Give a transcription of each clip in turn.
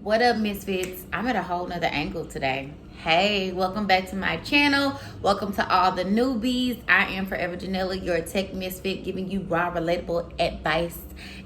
What up, Misfits? I'm at a whole nother angle today. Hey, welcome back to my channel. Welcome to all the newbies. I am Forever Janella, your tech misfit, giving you raw, relatable advice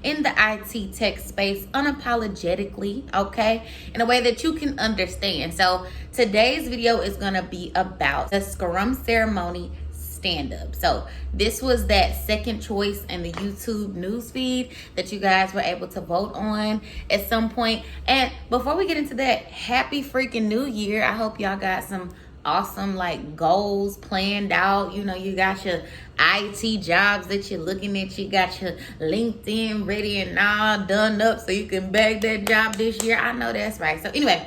in the IT tech space unapologetically, okay? In a way that you can understand. So today's video is gonna be about the Scrum Ceremony stand-up. So this was that second choice in the YouTube newsfeed that you guys were able to vote on at some point. And before we get into that, happy freaking new year. I hope y'all got some awesome goals planned out. You know, you got your IT jobs that you're looking at, you got your LinkedIn ready and all done up so you can bag that job this year. I know that's right. So anyway,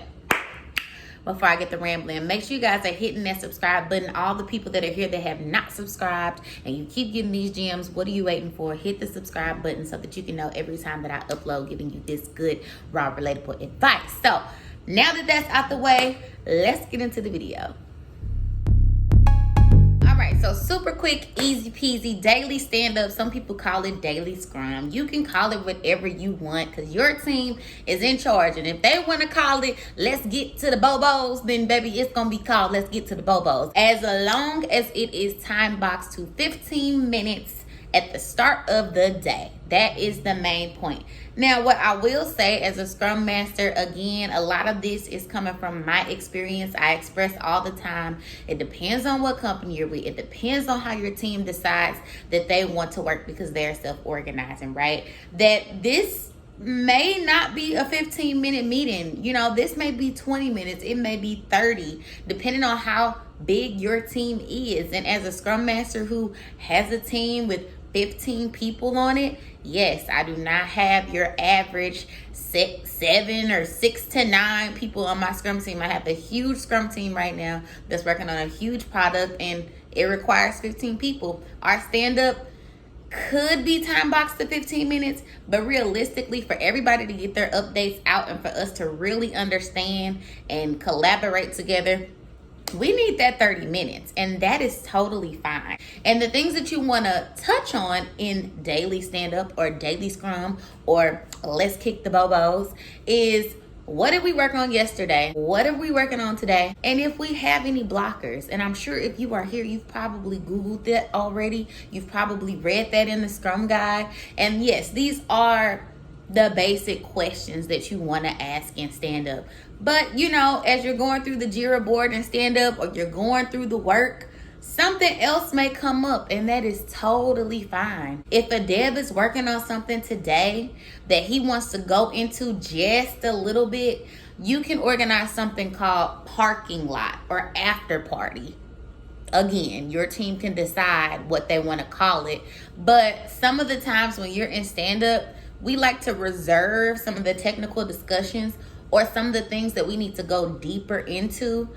before I get the rambling, make sure you guys are hitting that subscribe button. All the people that are here that have not subscribed and you keep getting these gems, what are you waiting for? Hit the subscribe button so that you can know every time that I upload, giving you this good, raw, relatable advice. So now that that's out the way, let's get into the video. All right, so super quick, easy peasy, daily stand-up. Some people call it daily scrum. You can call it whatever you want because your team is in charge. And if they want to call it, let's get to the bobos, then baby, it's going to be called let's get to the bobos. As long as it is time boxed to 15 minutes at the start of the day. That is the main point. Now, what I will say as a Scrum Master, again, a lot of this is coming from my experience. I express all the time. It depends on what company you're with. It depends on how your team decides that they want to work because they're self-organizing, right? That this may not be a 15-minute meeting. You know, this may be 20 minutes. It may be 30, depending on how big your team is. And as a Scrum Master who has a team with 15 people on it, yes, I do not have your average 7 or 6 to 9 people on my Scrum team. I have a huge Scrum team right now that's working on a huge product and it requires 15 people. Our stand-up could be time boxed to 15 minutes, but realistically, for everybody to get their updates out and for us to really understand and collaborate together, we need that 30 minutes, and that is totally fine. And the things that you want to touch on in daily stand-up or daily scrum or let's kick the bobos is, what did we work on yesterday? What are we working on today? And if we have any blockers, and I'm sure if you are here, you've probably Googled that already. You've probably read that in the Scrum Guide. And yes, these are the basic questions that you want to ask in stand-up. But, you know, as you're going through the Jira board and stand-up, or you're going through the work, something else may come up, and that is totally fine. If a dev is working on something today that he wants to go into just a little bit, you can organize something called parking lot or after party. Again, your team can decide what they want to call it. But some of the times when you're in stand-up, we like to reserve some of the technical discussions or some of the things that we need to go deeper into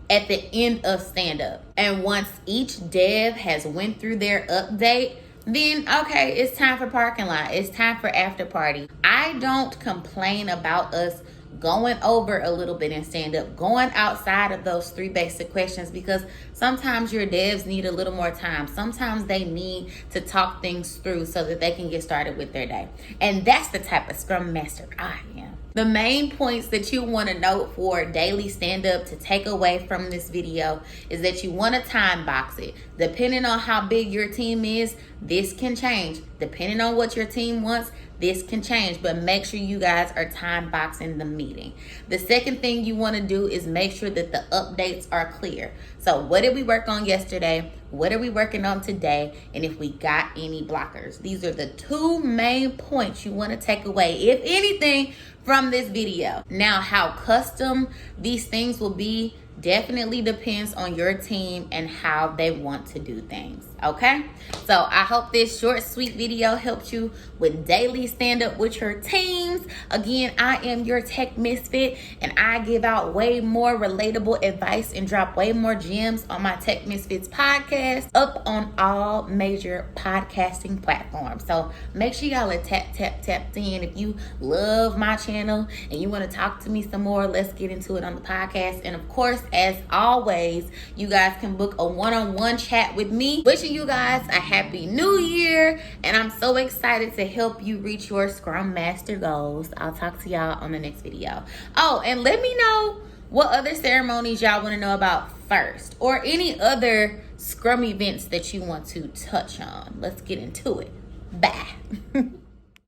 at the end of stand-up. And once each dev has went through their update, then okay, it's time for parking lot. It's time for after party. I don't complain about us going over a little bit in stand-up, going outside of those 3 basic questions, because sometimes your devs need a little more time. Sometimes they need to talk things through so that they can get started with their day. And that's the type of Scrum Master I am. The main points that you want to note for daily stand-up to take away from this video is that you want to time box it. Depending on how big your team is, this can change. Depending on what your team wants, this can change, but make sure you guys are time boxing the meeting. The second thing you want to do is make sure that the updates are clear. So what did we work on yesterday? What are we working on today? And if we got any blockers. These are the 2 main points you want to take away, if anything, from this video. Now, how custom these things will be definitely depends on your team and how they want to do things, okay? So I hope this short, sweet video helped you with daily stand-up with your teams. Again, I am your tech misfit, and I give out way more relatable advice and drop way more gems on my Tech Misfits podcast up on all major podcasting platforms. So make sure y'all are tapped in. If you love my channel and you want to talk to me some more, let's get into it on the podcast. And of course, as always, you guys can book a one-on-one chat with me. Wishing wishing you guys a happy new year, and I'm so excited to help you reach your Scrum Master goals. I'll talk to y'all on the next video. Oh, and let me know what other ceremonies y'all want to know about first, or any other Scrum events that you want to touch on. Let's get into it. Bye.